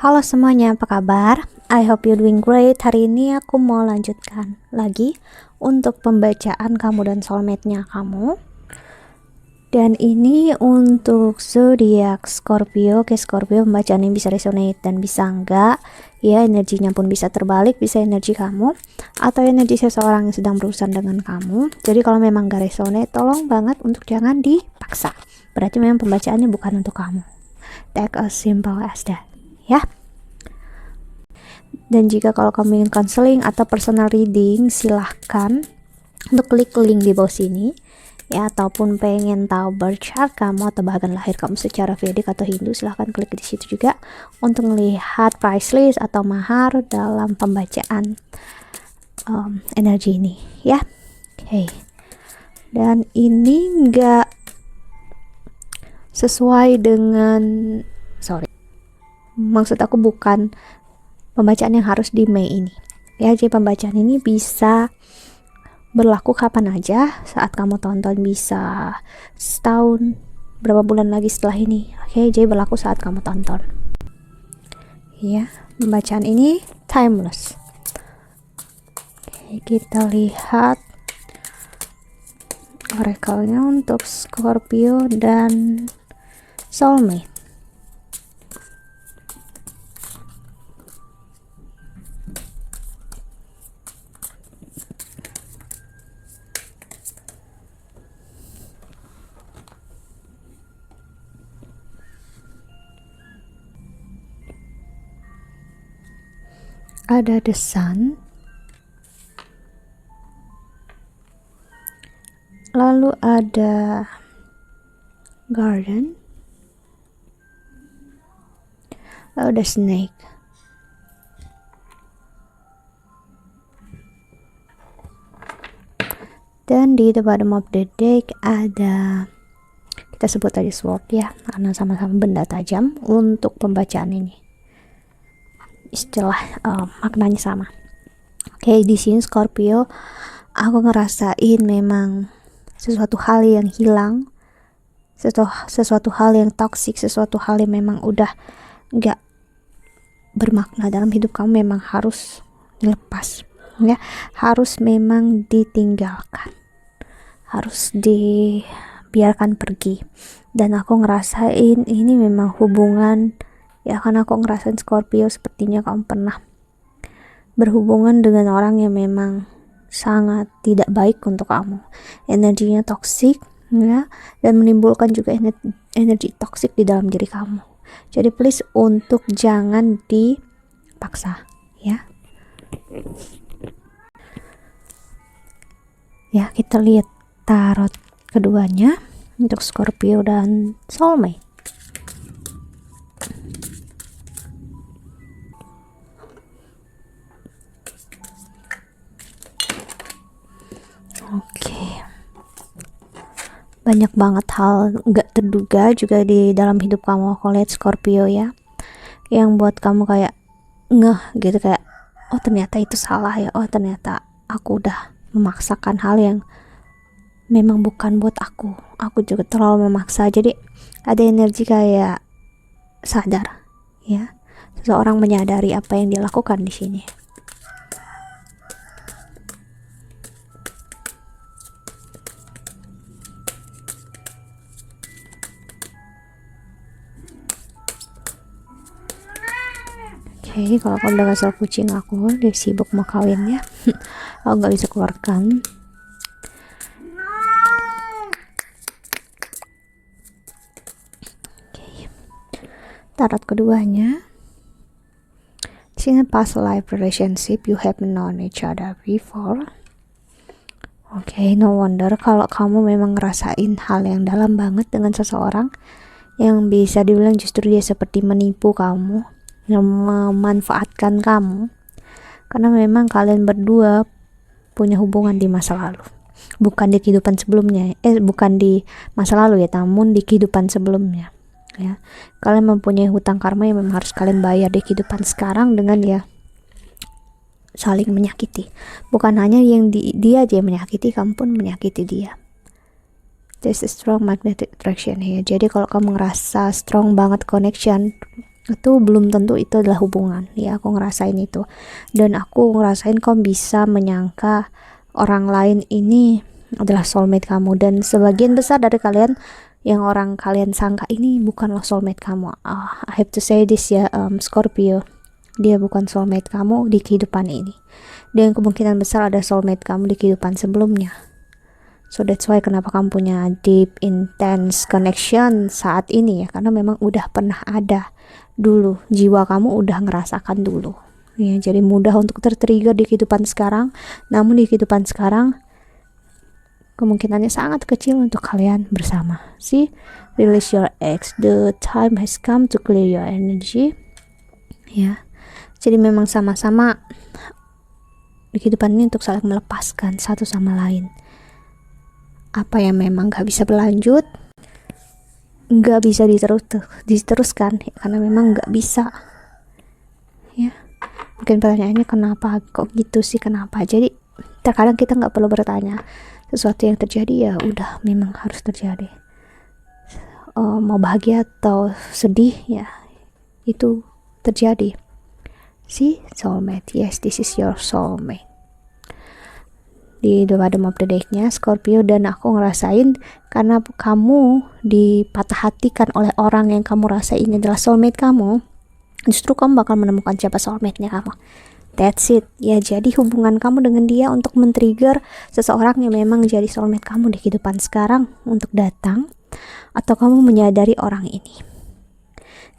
Halo semuanya, apa kabar? I hope you're doing great. Hari ini aku mau lanjutkan lagi untuk pembacaan kamu dan soulmate-nya kamu. Dan ini untuk zodiak Scorpio. Oke, Scorpio, pembacaan ini bisa resonate dan bisa enggak. Ya, energinya pun bisa terbalik, bisa energi kamu atau energi seseorang yang sedang berurusan dengan kamu. Jadi kalau memang gak resonate, tolong banget untuk jangan dipaksa. Berarti memang pembacaannya bukan untuk kamu. Take as simple as that. Ya. Dan jika kalau kamu ingin counseling atau personal reading, silahkan untuk klik link di bawah sini ya, ataupun pengen tahu birth chart kamu atau bahkan lahir kamu secara Vedic atau Hindu, silahkan klik di situ juga untuk melihat price list atau mahar dalam pembacaan energi ini ya. Oke. Dan ini enggak sesuai dengan, maksud aku bukan pembacaan yang harus di Mei ini ya. Jadi pembacaan ini bisa berlaku kapan aja saat kamu tonton, bisa setahun, berapa bulan lagi setelah ini. Oke, jadi berlaku saat kamu tonton ya. Pembacaan ini timeless. Oke, kita lihat oracle-nya untuk Scorpio dan soulmate. Ada the sun, lalu ada garden, lalu ada snake. Dan di the bottom of the deck ada, kita sebut aja sword ya, karena sama-sama benda tajam untuk pembacaan ini. Istilah maknanya sama. Oke, di sini Scorpio, aku ngerasain memang sesuatu hal yang hilang, sesuatu hal yang toksik, sesuatu hal yang memang udah gak bermakna dalam hidup kamu, memang harus dilepas ya, harus memang ditinggalkan, harus dibiarkan pergi. Dan aku ngerasain ini memang hubungan ya, karena aku ngerasain Scorpio sepertinya kamu pernah berhubungan dengan orang yang memang sangat tidak baik untuk kamu, energinya toksik ya, dan menimbulkan juga energi toksik di dalam diri kamu. Jadi please untuk jangan dipaksa ya. Ya, kita lihat tarot keduanya untuk Scorpio dan soulmate. Oke, banyak banget hal gak terduga juga di dalam hidup kamu aku lihat Scorpio ya, yang buat kamu kayak ngeh gitu, kayak oh ternyata itu salah ya, oh ternyata aku udah memaksakan hal yang memang bukan buat aku juga terlalu memaksa. Jadi ada energi kayak sadar ya, seseorang menyadari apa yang dilakukan di sini. Oke, kalau kamu udah kasih kucing aku, dia sibuk mau kawin ya. Aku nggak bisa keluarkan. Oke, tarot keduanya, in a past life relationship you have known each other before. Oke, no wonder kalau kamu memang ngerasain hal yang dalam banget dengan seseorang yang bisa dibilang justru dia seperti menipu kamu, yang memanfaatkan kamu, karena memang kalian berdua punya hubungan di masa lalu, bukan di kehidupan sebelumnya, bukan di masa lalu ya, namun di kehidupan sebelumnya ya. Kalian mempunyai hutang karma yang memang harus kalian bayar di kehidupan sekarang dengan ya saling menyakiti. Bukan hanya yang dia aja yang menyakiti, kamu pun menyakiti dia. There's a strong magnetic attraction here. Jadi kalau kamu ngerasa strong banget connection itu belum tentu itu adalah hubungan. Ya, aku ngerasain itu, dan aku ngerasain kamu bisa menyangka orang lain ini adalah soulmate kamu, dan sebagian besar dari kalian yang orang kalian sangka ini bukanlah soulmate kamu. I have to say this ya, Scorpio, dia bukan soulmate kamu di kehidupan ini, dan kemungkinan besar ada soulmate kamu di kehidupan sebelumnya. So that's why kenapa kamu punya deep intense connection saat ini ya, karena memang udah pernah ada dulu, jiwa kamu udah ngerasakan dulu ya, jadi mudah untuk tertrigger di kehidupan sekarang. Namun di kehidupan sekarang kemungkinannya sangat kecil untuk kalian bersama. See, release your ex, the time has come to clear your energy ya. Jadi memang sama-sama di kehidupan ini untuk saling melepaskan satu sama lain. Apa yang memang gak bisa berlanjut, gak bisa diteruskan ya, karena memang gak bisa ya. Mungkin pertanyaannya kenapa kok gitu sih, kenapa. Jadi terkadang kita gak perlu bertanya, sesuatu yang terjadi ya udah memang harus terjadi. Mau bahagia atau sedih ya itu terjadi. See, soulmate, yes, this is your soulmate. Di The Bottom of the Deck-nya Scorpio, dan aku ngerasain karena kamu dipatah hatikan oleh orang yang kamu rasa ini adalah soulmate kamu, justru kamu bakal menemukan siapa soulmate-nya kamu. That's it ya. Jadi hubungan kamu dengan dia untuk men-trigger seseorang yang memang jadi soulmate kamu di kehidupan sekarang untuk datang, atau kamu menyadari orang ini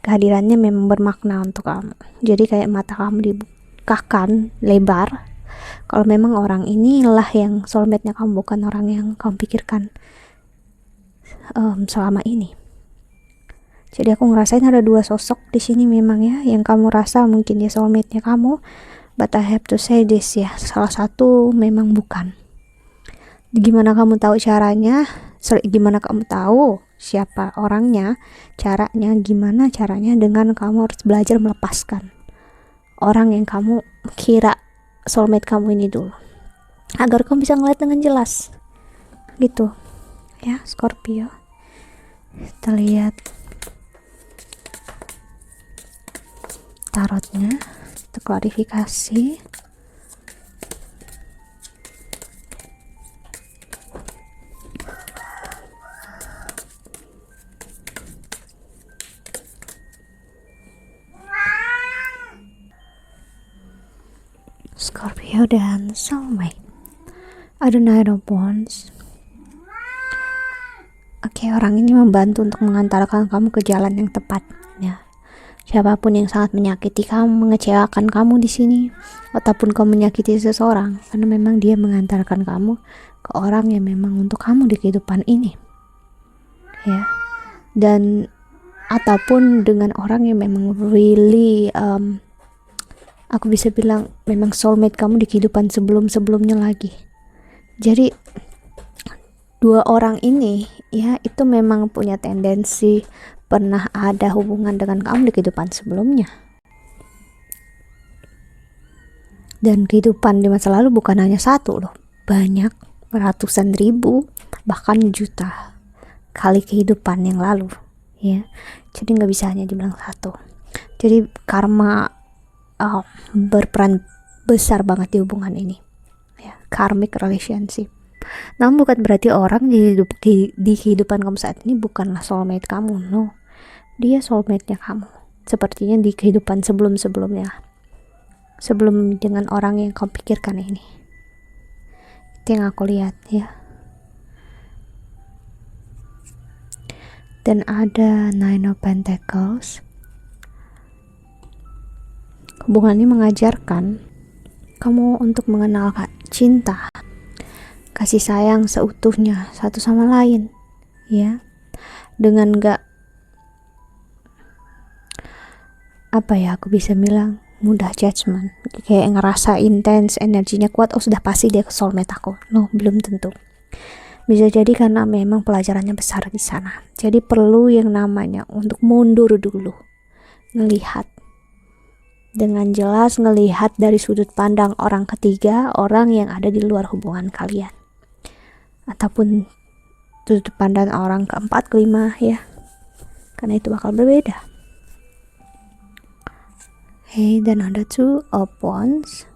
kehadirannya memang bermakna untuk kamu. Jadi kayak mata kamu dibukakan lebar kalau memang orang inilah yang soulmate-nya kamu, bukan orang yang kamu pikirkan selama ini. Jadi aku ngerasain ada dua sosok di sini memang ya, yang kamu rasa mungkin dia soulmate-nya kamu, but I have to say this ya, salah satu memang bukan. Gimana kamu tahu caranya? Gimana kamu tahu siapa orangnya? Caranya gimana? Caranya dengan kamu harus belajar melepaskan orang yang kamu kira soulmate kamu ini dulu, agar kamu bisa ngeliat dengan jelas gitu ya, Scorpio. Kita lihat tarotnya, kita klarifikasi. Scorpio dan soulmate. Ada Knight of Wands. Oke, orang ini membantu untuk mengantarkan kamu ke jalan yang tepat ya. Siapapun yang sangat menyakiti kamu, mengecewakan kamu di sini, ataupun kamu menyakiti seseorang, karena memang dia mengantarkan kamu ke orang yang memang untuk kamu di kehidupan ini ya. Dan ataupun dengan orang yang memang really aku bisa bilang memang soulmate kamu di kehidupan sebelumnya lagi. Jadi dua orang ini ya itu memang punya tendensi pernah ada hubungan dengan kamu di kehidupan sebelumnya. Dan kehidupan di masa lalu bukan hanya satu loh, banyak, ratusan ribu, bahkan juta kali kehidupan yang lalu ya. Jadi nggak bisa hanya dibilang satu. Jadi karma berperan besar banget di hubungan ini ya, karmic relationship. Namun bukan berarti orang di kehidupan kamu saat ini bukanlah soulmate kamu. No, dia soulmate-nya kamu sepertinya di kehidupan sebelumnya, sebelum dengan orang yang kamu pikirkan ini. Itu yang aku lihat ya. Dan ada Nine of Pentacles. Hubungan ini mengajarkan kamu untuk mengenal cinta, kasih sayang seutuhnya satu sama lain ya, dengan gak aku bisa bilang mudah judgment, kayak ngerasa intens, energinya kuat, oh sudah pasti dia ke soulmate aku. No, belum tentu. Bisa jadi karena memang pelajarannya besar di sana. Jadi perlu yang namanya untuk mundur dulu, ngelihat dengan jelas, ngelihat dari sudut pandang orang ketiga, orang yang ada di luar hubungan kalian, ataupun sudut pandang orang keempat, kelima ya, karena itu bakal berbeda. Okay, then ada 2 of Wands,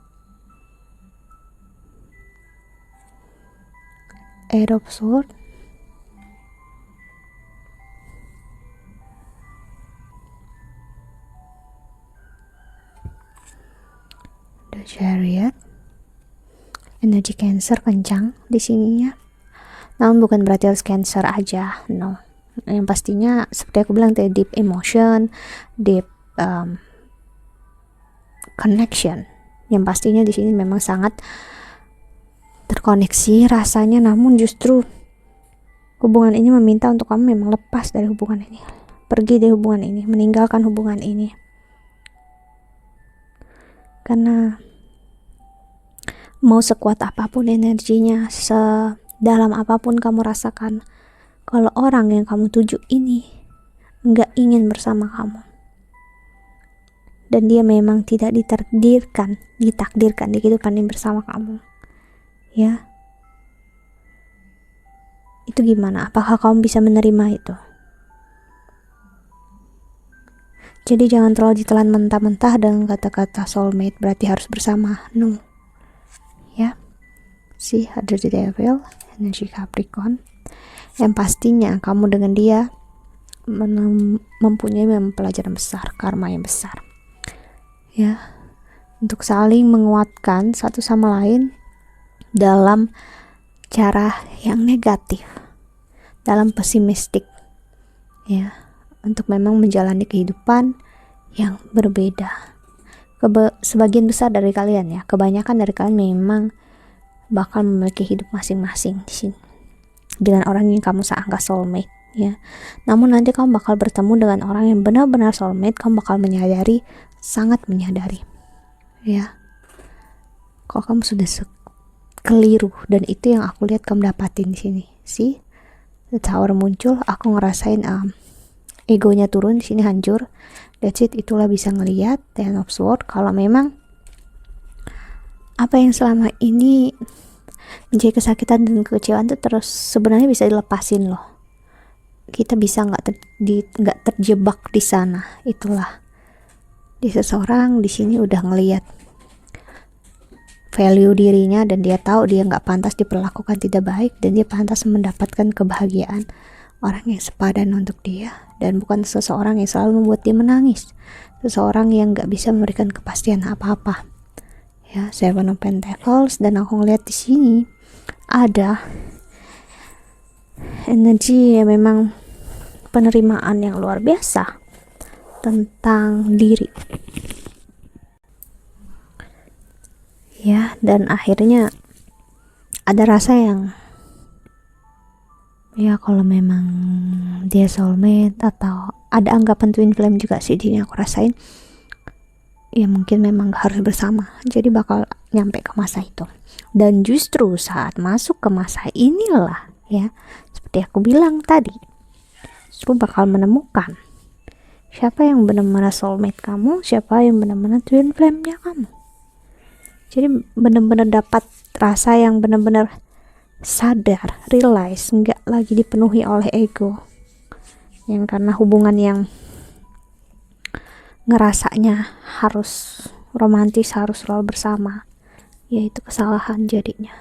8 of Swords, the Chariot. Energi Cancer kencang di sini ya. Namun bukan berarti harus Cancer aja, no. Yang pastinya seperti aku bilang tadi, deep emotion, deep connection. Yang pastinya di sini memang sangat terkoneksi rasanya, namun justru hubungan ini meminta untuk kamu memang lepas dari hubungan ini, pergi dari hubungan ini, meninggalkan hubungan ini. Karena mau sekuat apapun energinya, sedalam apapun kamu rasakan, kalau orang yang kamu tuju ini nggak ingin bersama kamu, dan dia memang tidak ditakdirkan di kehidupan ini bersama kamu, ya, itu gimana? Apakah kamu bisa menerima itu? Jadi jangan terlalu ditelan mentah-mentah dengan kata-kata soulmate berarti harus bersama, no. Ya, see, ada the Devil, energi Capricorn. Yang pastinya kamu dengan dia mempunyai pelajaran besar, karma yang besar, ya, untuk saling menguatkan satu sama lain dalam cara yang negatif, dalam pesimistik, ya, untuk memang menjalani kehidupan yang berbeda. Sebagian besar dari kalian, ya, kebanyakan dari kalian memang bakal memiliki hidup masing-masing di sini dengan orang yang kamu anggap soulmate, ya. Namun nanti kamu bakal bertemu dengan orang yang benar-benar soulmate, kamu bakal menyadari, sangat menyadari, ya, kok kamu sudah keliru, dan itu yang aku lihat kamu dapatin di sini. See, the Tower muncul, aku ngerasain egonya turun di sini, hancur. That's it, itulah bisa ngelihat Ten of Swords kalau memang apa yang selama ini menjadi kesakitan dan kekecewaan itu terus sebenarnya bisa dilepasin loh. Kita bisa nggak terjebak di sana. Itulah di seseorang di sini udah ngelihat value dirinya, dan dia tahu dia nggak pantas diperlakukan tidak baik, dan dia pantas mendapatkan kebahagiaan orang yang sepadan untuk dia, dan bukan seseorang yang selalu membuat dia menangis, seseorang yang nggak bisa memberikan kepastian apa-apa, ya. Seven of Pentacles, dan aku ngeliat di sini ada energi yang memang penerimaan yang luar biasa tentang diri, ya, dan akhirnya ada rasa yang, ya, kalau memang dia soulmate atau ada anggapan twin flame juga sih di sini aku rasain, ya mungkin memang gak harus bersama, jadi bakal nyampe ke masa itu. Dan justru saat masuk ke masa inilah, ya, seperti aku bilang tadi, justru bakal menemukan siapa yang benar-benar soulmate kamu, siapa yang benar-benar twin flame-nya kamu. Jadi benar-benar dapat rasa yang benar-benar sadar, realize, nggak lagi dipenuhi oleh ego, yang karena hubungan yang ngerasanya harus romantis, harus selalu bersama, ya itu kesalahan jadinya,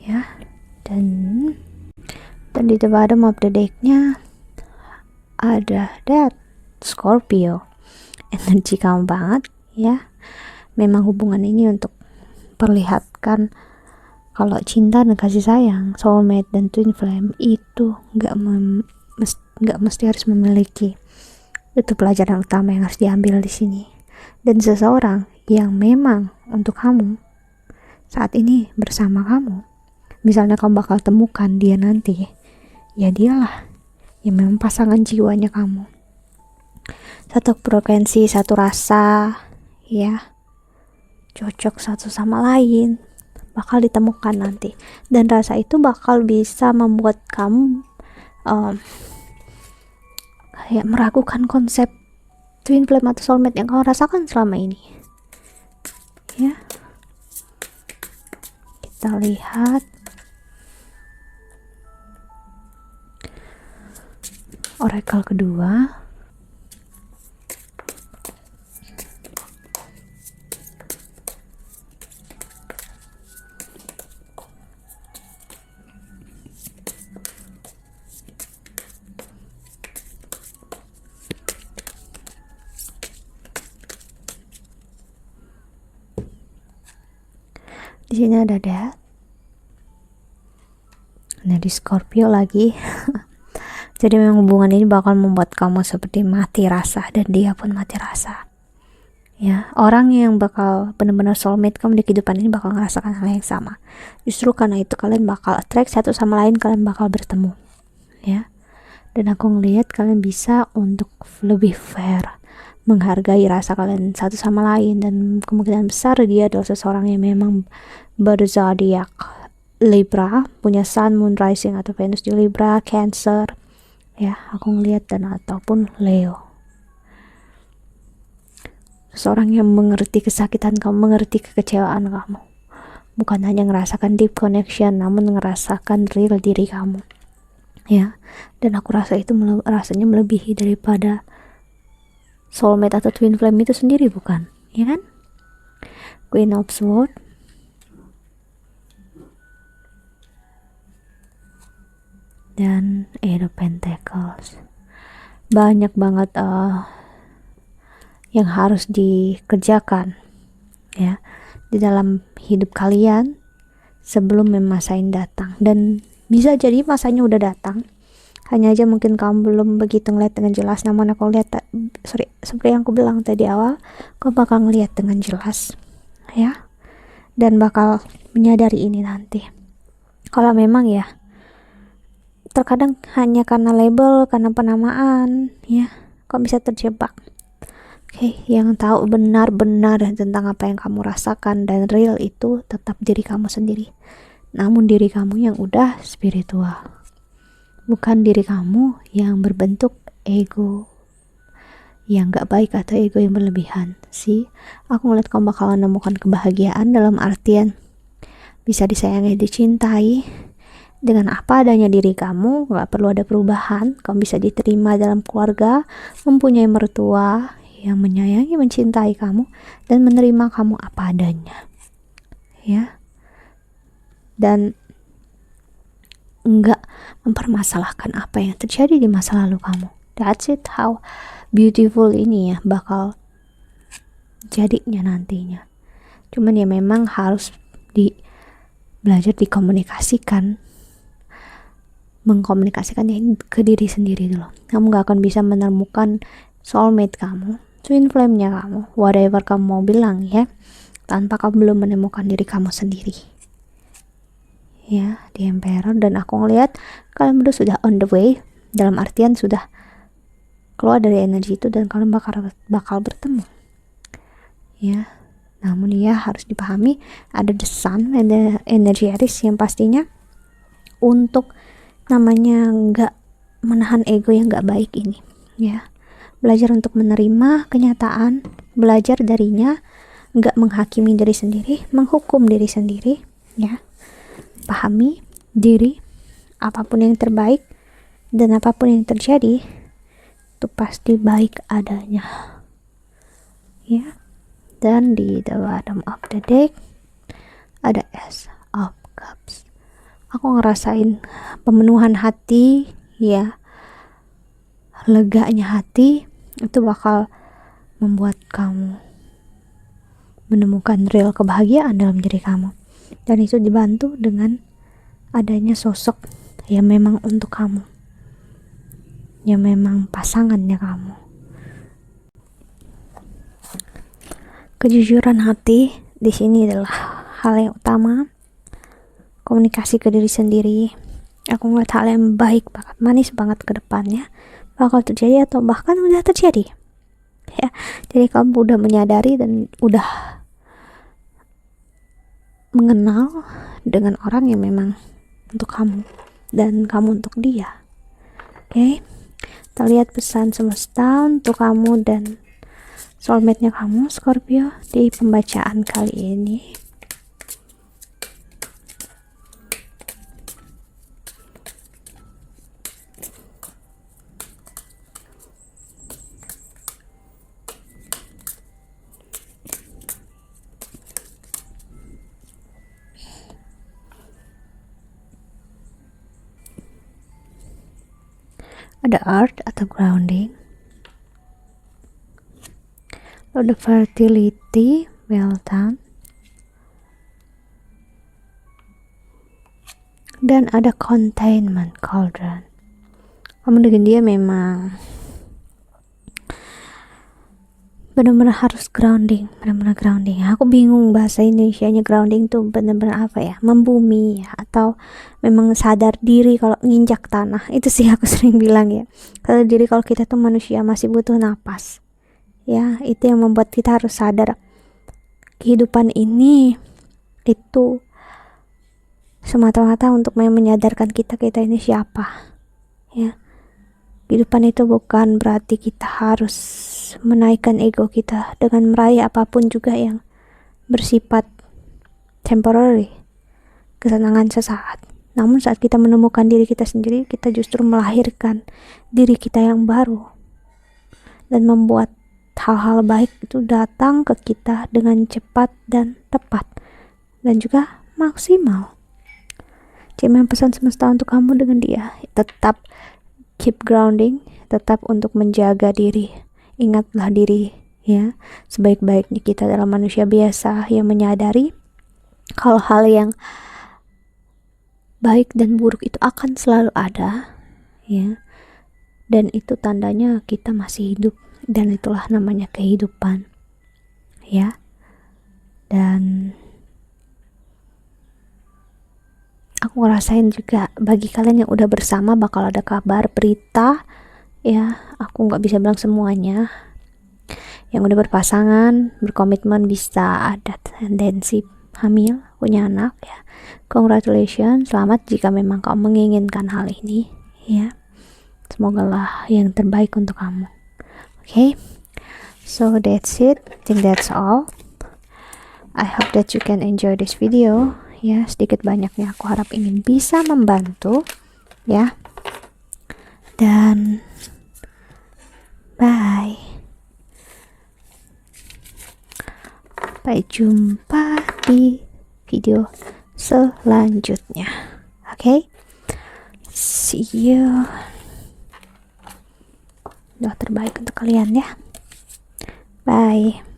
ya. Dan di the bottom of the deck-nya ada that Scorpio, energi kamu banget, ya. Memang hubungan ini untuk perlihatkan kalau cinta dan kasih sayang, soulmate dan twin flame itu nggak mesti harus memiliki. Itu pelajaran utama yang harus diambil di sini. Dan seseorang yang memang untuk kamu saat ini bersama kamu, misalnya kamu bakal temukan dia nanti, ya dialah yang memang pasangan jiwanya kamu. Satu frekuensi, satu rasa, ya, cocok satu sama lain, bakal ditemukan nanti, dan rasa itu bakal bisa membuat kamu kayak meragukan konsep twin flame atau soulmate yang kamu rasakan selama ini, ya. Kita lihat oracle kedua, Di sini ada Death. Nah, di Scorpio lagi. Jadi memang hubungan ini bakal membuat kamu seperti mati rasa, dan dia pun mati rasa. Ya, orang yang bakal benar-benar soulmate kamu di kehidupan ini bakal ngerasakan hal yang sama. Justru karena itu kalian bakal attract satu sama lain, kalian bakal bertemu. Ya. Dan aku ngelihat kalian bisa untuk lebih fair, menghargai rasa kalian satu sama lain, dan kemungkinan besar dia adalah seseorang yang memang berzodiak Libra, punya Sun, Moon, Rising atau Venus di Libra, Cancer. Ya, aku ngelihat, dan ataupun Leo. Seseorang yang mengerti kesakitan kamu, mengerti kekecewaan kamu. Bukan hanya ngerasakan deep connection, namun ngerasakan real diri kamu. Ya, dan aku rasa itu rasanya melebihi daripada soulmate atau twin flame itu sendiri, bukan? Ya kan? Queen of Swords. Dan Eight of Pentacles. Banyak banget yang harus dikerjakan ya di dalam hidup kalian sebelum masa ini datang, dan bisa jadi masanya udah datang, hanya aja mungkin kamu belum begitu ngeliat dengan jelas. Namun aku lihat seperti yang aku bilang tadi awal, kau bakal ngeliat dengan jelas ya, dan bakal menyadari ini nanti. Kalau memang ya terkadang hanya karena label, karena penamaan ya, kau bisa terjebak. Yang tahu benar-benar tentang apa yang kamu rasakan dan real itu tetap diri kamu sendiri. Namun diri kamu yang udah spiritual, bukan diri kamu yang berbentuk ego yang gak baik atau ego yang berlebihan. Aku ngeliat kamu bakalan menemukan kebahagiaan dalam artian bisa disayangi, dicintai dengan apa adanya diri kamu, gak perlu ada perubahan. Kamu bisa diterima dalam keluarga, mempunyai mertua yang menyayangi, mencintai kamu, dan menerima kamu apa adanya ya, dan enggak mempermasalahkan apa yang terjadi di masa lalu kamu. That's it, how beautiful ini ya bakal jadinya nantinya. Cuman ya memang harus belajar dikomunikasikan, mengkomunikasikannya ke diri sendiri dulu. Kamu gak akan bisa menemukan soulmate kamu, twin flame-nya kamu, whatever kamu mau bilang ya, tanpa kamu belum menemukan diri kamu sendiri ya, di Emperor. Dan aku ngelihat kalian berdua sudah on the way, dalam artian sudah keluar dari energi itu, dan kalian bakal bertemu ya. Namun ya harus dipahami ada the sun, ada energi Aries yang pastinya untuk namanya nggak menahan ego yang nggak baik ini ya. Belajar untuk menerima kenyataan, belajar darinya, nggak menghakimi diri sendiri, menghukum diri sendiri ya. Pahami diri, apapun yang terbaik dan apapun yang terjadi itu pasti baik adanya ya. Dan di the bottom of the deck ada Ace of Cups. Aku ngerasain pemenuhan hati ya, leganya hati. Itu bakal membuat kamu menemukan real kebahagiaan dalam diri kamu, dan itu dibantu dengan adanya sosok yang memang untuk kamu, yang memang pasangannya kamu. Kejujuran hati di sini adalah hal yang utama. Komunikasi ke diri sendiri. Aku ngeliat hal yang baik banget, manis banget ke depannya bakal terjadi atau bahkan udah terjadi ya. Jadi kamu udah menyadari dan udah mengenal dengan orang yang memang untuk kamu dan kamu untuk dia. Kita lihat pesan semesta untuk kamu dan soulmate-nya kamu Scorpio di pembacaan kali ini. Ada earth atau grounding, ada fertility, well done, dan ada containment cauldron. Kamu dengan dia memang benar-benar harus grounding, benar-benar grounding. Aku bingung bahasa Indonesianya grounding tuh benar-benar apa ya, membumi ya, atau memang sadar diri kalau nginjak tanah. Itu sih aku sering bilang ya, sadar diri kalau kita tuh manusia masih butuh napas ya. Itu yang membuat kita harus sadar kehidupan ini itu semata-mata untuk menyadarkan kita ini siapa ya. Kehidupan itu bukan berarti kita harus menaikkan ego kita dengan meraih apapun juga yang bersifat temporary, kesenangan sesaat. Namun saat kita menemukan diri kita sendiri, kita justru melahirkan diri kita yang baru dan membuat hal-hal baik itu datang ke kita dengan cepat dan tepat dan juga maksimal. Cuma pesan semesta untuk kamu dengan dia, tetap keep grounding, tetap untuk menjaga diri. Ingatlah diri ya, sebaik-baiknya kita adalah manusia biasa yang menyadari kalau hal yang baik dan buruk itu akan selalu ada ya, dan itu tandanya kita masih hidup, dan itulah namanya kehidupan ya. Dan aku ngerasain juga bagi kalian yang udah bersama bakal ada kabar berita ya. Aku nggak bisa bilang semuanya. Yang udah berpasangan, berkomitmen bisa ada tendensi hamil, punya anak ya. Congratulations, selamat jika memang kamu menginginkan hal ini ya. Semoga lah yang terbaik untuk kamu. Okay, so that's it. I think that's all. I hope that you can enjoy this video ya. Sedikit banyaknya aku harap ini bisa membantu ya. Dan bye. Sampai jumpa di video selanjutnya. Okay, see you. Doa terbaik untuk kalian ya. Bye.